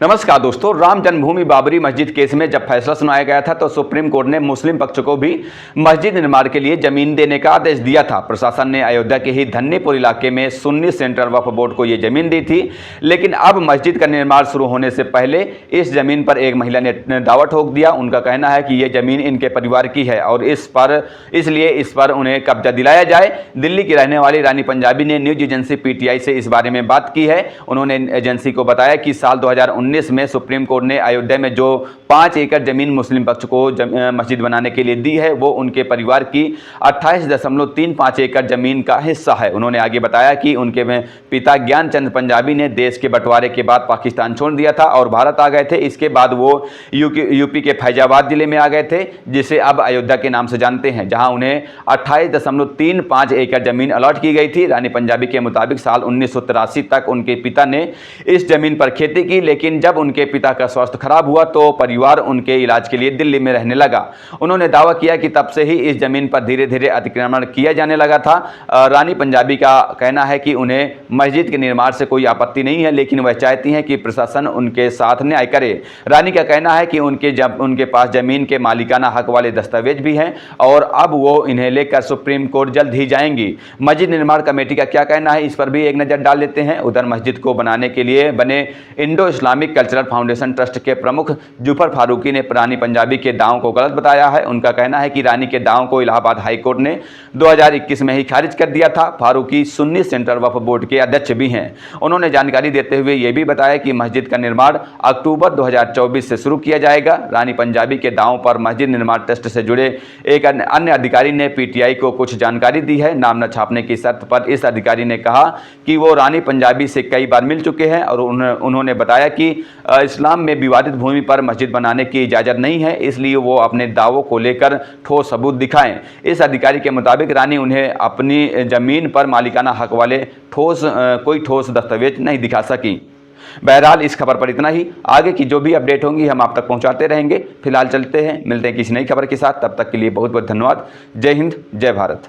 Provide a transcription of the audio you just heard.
नमस्कार दोस्तों, राम जन्मभूमि बाबरी मस्जिद केस में जब फैसला सुनाया गया था तो सुप्रीम कोर्ट ने मुस्लिम पक्ष को भी मस्जिद निर्माण के लिए जमीन देने का आदेश दिया था। प्रशासन ने अयोध्या के ही धन्नीपुर इलाके में सुन्नी सेंट्रल वक्फ बोर्ड को यह जमीन दी थी, लेकिन अब मस्जिद का निर्माण शुरू होने से पहले इस जमीन पर एक महिला ने दावा ठोक दिया। उनका कहना है कि यह जमीन इनके परिवार की है और इसलिए इस पर उन्हें कब्जा दिलाया जाए। दिल्ली की रहने वाली रानी पंजाबी ने न्यूज एजेंसी पीटीआई से इस बारे में बात की है। उन्होंने एजेंसी को बताया कि साल 2019 में सुप्रीम कोर्ट ने अयोध्या में जो 5 एकड़ जमीन मुस्लिम पक्ष को मस्जिद बनाने के लिए दी है वो उनके परिवार की 28.35 एकड़ जमीन का हिस्सा है। उन्होंने आगे बताया कि उनके पिता ज्ञानचंद पंजाबी ने देश के बंटवारे के बाद पाकिस्तान छोड़ दिया था और भारत आ गए थे। इसके बाद वो यूपी के फैजाबाद जिले में आ गए थे, जिसे अब अयोध्या के नाम से जानते हैं, जहां उन्हें 28.35 एकड़ जमीन अलॉट की गई थी। रानी पंजाबी के मुताबिक साल 1983 तक उनके पिता ने इस जमीन पर खेती की, लेकिन जब उनके पिता का स्वास्थ्य खराब हुआ तो परिवार उनके इलाज के लिए दिल्ली में रहने लगा। उन्होंने दावा किया कि तब से ही इस जमीन पर धीरे धीरे अतिक्रमण किया जाने लगा था। रानी पंजाबी का कहना है कि उन्हें मस्जिद के निर्माण से कोई आपत्ति नहीं है, लेकिन वह चाहती हैं कि प्रशासन उनके साथ न्याय करे। रानी का कहना है कि उनके पास जमीन के मालिकाना हक वाले दस्तावेज भी हैं और अब वो इन्हें लेकर सुप्रीम कोर्ट जल्द ही जाएंगी। मस्जिद निर्माण कमेटी का क्या कहना है, इस पर भी एक नज़र डाल लेते हैं। उधर मस्जिद को बनाने के लिए बने Indo Islamic cultural foundation trust के प्रमुख जुफर फारूकी ने रानी पंजाबी के दावों को गलत बताया है। उनका कहना है कि रानी के दावों को इलाहाबाद हाई कोर्ट ने 2021 में ही खारिज कर दिया था। फारूकी सुन्नी सेंट्रल वक्फ बोर्ड के अध्यक्ष भी हैं। उन्होंने जानकारी देते हुए यह भी बताया कि मस्जिद का निर्माण अक्टूबर 2024 से शुरू किया जाएगा। रानी पंजाबी के दावों पर मस्जिद निर्माण ट्रस्ट से जुड़े एक अन्य अधिकारी ने पीटीआई को कुछ जानकारी दी है। नाम न छापने की शर्त पर इस अधिकारी ने कहा कि वो रानी पंजाबी से कई बार मिल चुके हैं और उन्होंने बताया कि इस्लाम में विवादित भूमि पर मस्जिद बनाने की इजाज़त नहीं है, इसलिए वो अपने दावों को लेकर ठोस सबूत दिखाएं। इस अधिकारी के मुताबिक रानी उन्हें अपनी ज़मीन पर मालिकाना हक वाले कोई ठोस दस्तावेज नहीं दिखा सकी। बहरहाल इस खबर पर इतना ही। आगे की जो भी अपडेट होंगी हम आप तक पहुंचाते रहेंगे। फिलहाल चलते हैं, मिलते हैं किसी नई खबर के साथ। तब तक के लिए बहुत बहुत धन्यवाद। जय हिंद, जय भारत।